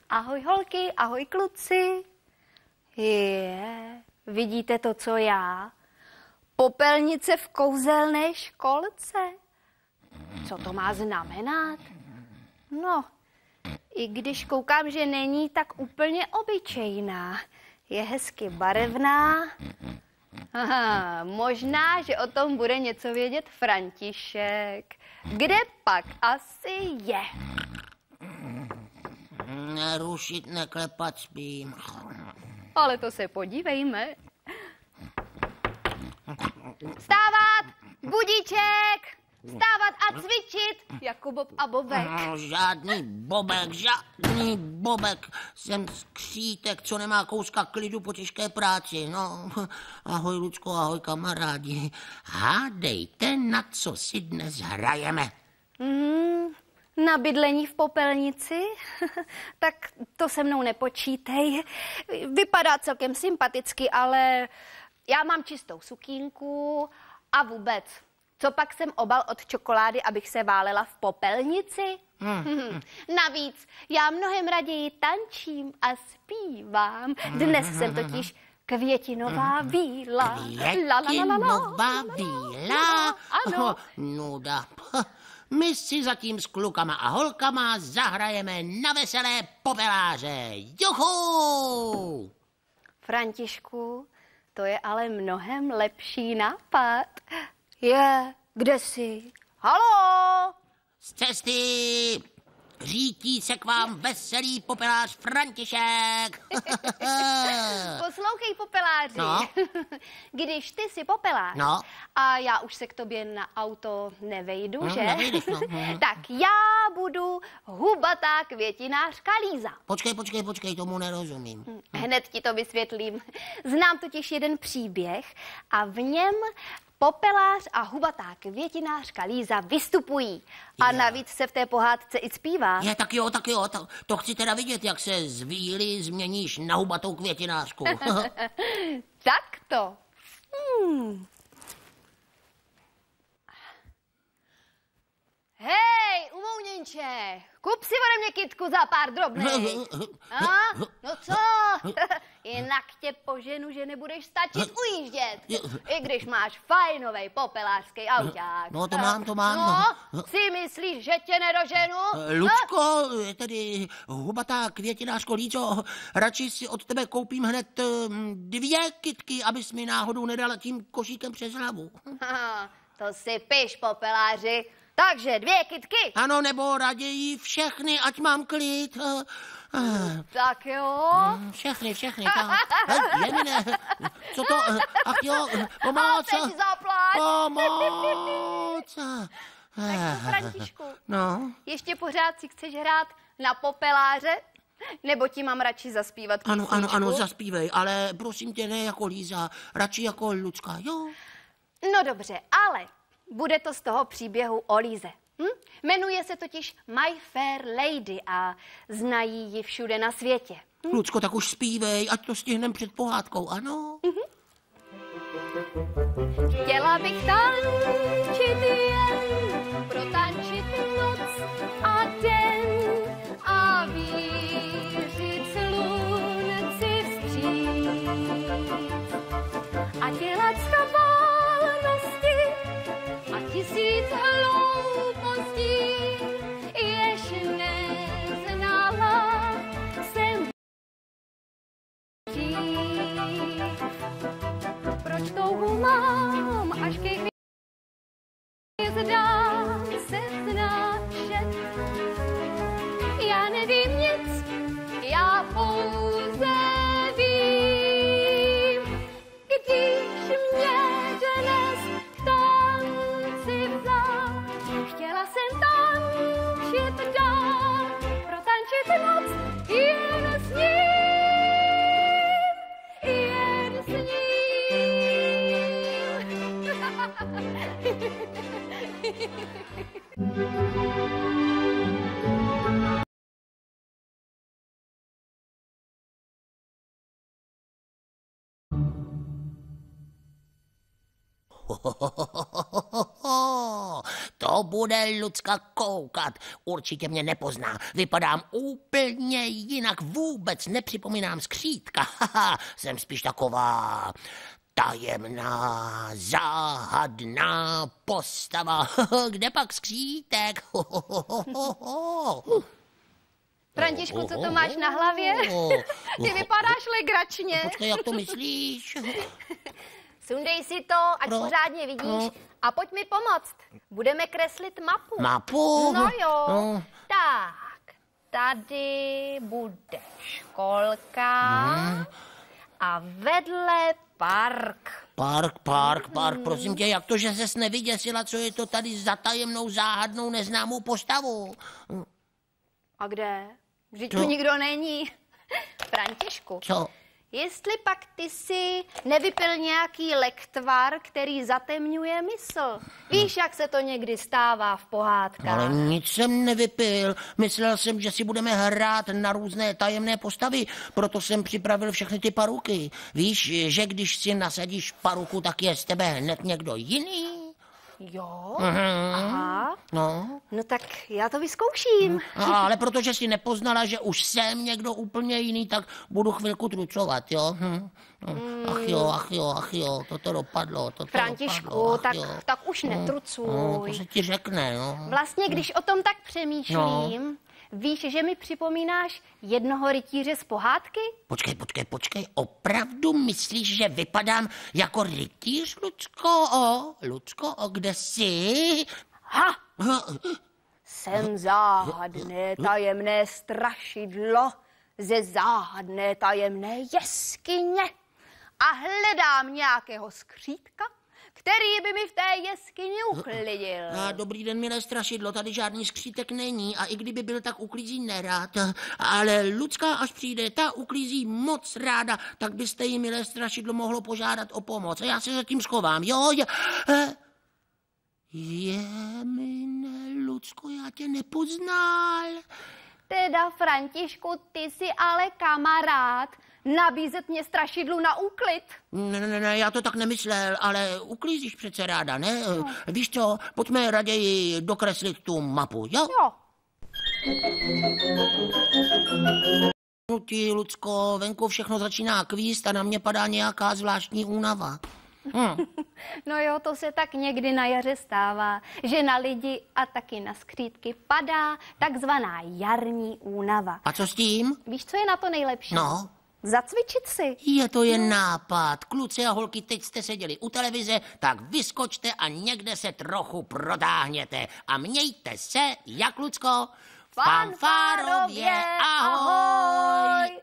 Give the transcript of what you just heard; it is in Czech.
Ahoj holky, ahoj kluci. Vidíte to, co já? Popelnice v kouzelné školce. Co to má znamenat? No, i když koukám, že není tak úplně obyčejná. Je hezky barevná. Aha, možná, že o tom bude něco vědět František. Kde pak asi je? Nerušit, neklepat, spím. Ale to se podívejme. Vstávat! Budíček! Vstávat a cvičit, jako Bob a Bobek. Žádný Bobek. Jsem skřítek, co nemá kouska klidu po těžké práci. No, ahoj Lucko, ahoj kamarádi. Hádejte, na co si dnes hrajeme. Na bydlení v popelnici? Tak to se mnou nepočítej. Vypadá celkem sympaticky, ale já mám čistou sukínku a vůbec. Co pak jsem obal od čokolády, abych se válela v popelnici? Navíc, já mnohem raději tančím a zpívám. Dnes jsem totiž květinová víla. Květinová víla? Ano. Nuda. My si zatím s klukama a holkama zahrajeme na veselé popeláře. Juhu! Františku, to je ale mnohem lepší nápad. Kde jsi? Haló? Z cesty řítí se k vám veselý popelář František. Poslouchej, popeláři. No? Když ty jsi popelář No? a já už se k tobě na auto nevejdu, že? Nevejdeš, no. Tak já budu hubatá květinářka Líza. Počkej, tomu nerozumím. Hned ti to vysvětlím. Znám totiž jeden příběh a v něm popelář a hubatá květinářka Líza vystupují. A navíc se v té pohádce i zpívá. Tak jo. To chci teda vidět, jak se z víly změníš na hubatou květinářku. Tak to. Hej, umouněnče, kup si ode mě kytku za pár drobných. No co? Jinak tě poženu, že nebudeš stačit ujíždět. I když máš fajnovej popelářský auták. No to mám. No, si myslíš, že tě nedoženu? Lucko, tedy hubatá květinářko Lízo, radši si od tebe koupím hned 2 kytky, abys mi náhodou nedala tím košíkem přes hlavu. To si piš, popeláři. Takže 2 kytky. Ano, nebo raději všechny, ať mám klid. Tak jo. Všechny. Jemine, co to? Ach jo, pomoc. A teď zaplať. Pomoc. Tak to, Františku. No? Ještě pořád si chceš hrát na popeláře? Nebo ti mám radši zaspívat písničku? Ano, zaspívej, ale prosím tě, ne jako Líza, radši jako Lucka, jo? No dobře, ale bude to z toho příběhu o Líze. Jmenuje se totiž My Fair Lady a znají ji všude na světě. Lucko, tak už zpívej, ať to stihnem před pohádkou, ano? Chtěla bych tančit jen, protančit noc a den a vířit slunci vstříc a dělat schválnosti a 1000 hloupostí, jež neznala jsem dřív. Proč touhu mám, až ke hvězdám se snášet? Já nevím nic, já pouze vím, když mě dnes k tanci vzal, chtěla jsem tančit dál, protančit noc jen s ním, jen s ním. To to bude Lucka koukat. Určitě mě nepozná. Vypadám úplně jinak, vůbec nepřipomínám skřítka. Jsem spíš taková tajemná, záhadná postava. Kde pak skřítek? Františku, co to máš na hlavě? Ty vypadáš legračně. Počkej, jak to myslíš? Sundej si to, ať pořádně vidíš a pojď mi pomoct. Budeme kreslit mapu. Mapu? No jo. Tak, tady bude školka a vedle park. Park, prosím tě, jak to, že ses nevyděsila, co je to tady za tajemnou, záhadnou, neznámou postavu? A kde? Vždyť tu nikdo není. Františku. Co? Jestli pak ty si nevypil nějaký lektvar, který zatemňuje mysl. Víš, jak se to někdy stává v pohádkách. Ale nic jsem nevypil. Myslel jsem, že si budeme hrát na různé tajemné postavy, proto jsem připravil všechny ty paruky. Víš, že když si nasadíš paruku, tak je z tebe hned někdo jiný? Jo? Aha. No. No tak já to vyzkouším. Ale protože si nepoznala, že už jsem někdo úplně jiný, tak budu chvilku trucovat, jo? Ach jo, toto dopadlo. Františku, tak už netrucuj. To se ti řekne, no. Vlastně, když o tom tak přemýšlím, víš, že mi připomínáš jednoho rytíře z pohádky? Počkej, opravdu myslíš, že vypadám jako rytíř, Lucko? Lucko, kde jsi? Ha! Jsem záhadné tajemné strašidlo ze záhadné tajemné jeskyně a hledám nějakého skřítka, který by mi v té jeskyni uklidil. Dobrý den, milé strašidlo, tady žádný skřítek není a i kdyby byl, tak uklízí nerad. Ale Lucka, až přijde, ta uklízí moc ráda, tak byste jí, milé strašidlo, mohlo požádat o pomoc. A já se zatím schovám, jo? Jemine, Lucko, já tě nepoznal. Teda, Františku, ty jsi ale kamarád. Nabízet mě strašidlu na úklid. Ne, já to tak nemyslel, ale uklízíš přece ráda, ne? No. Víš co, pojďme raději dokreslit tu mapu, jo? Jo. Ty, Lucko, venku všechno začíná kvíst a na mě padá nějaká zvláštní únava. No jo, to se tak někdy na jaře stává, že na lidi a taky na skřítky padá takzvaná jarní únava. A co s tím? Víš, co je na to nejlepší? No. Zacvičit si. Je to jen nápad. Kluci a holky, teď jste seděli u televize, tak vyskočte a někde se trochu protáhněte. A mějte se, jak Lucko? Fanfárově, ahoj!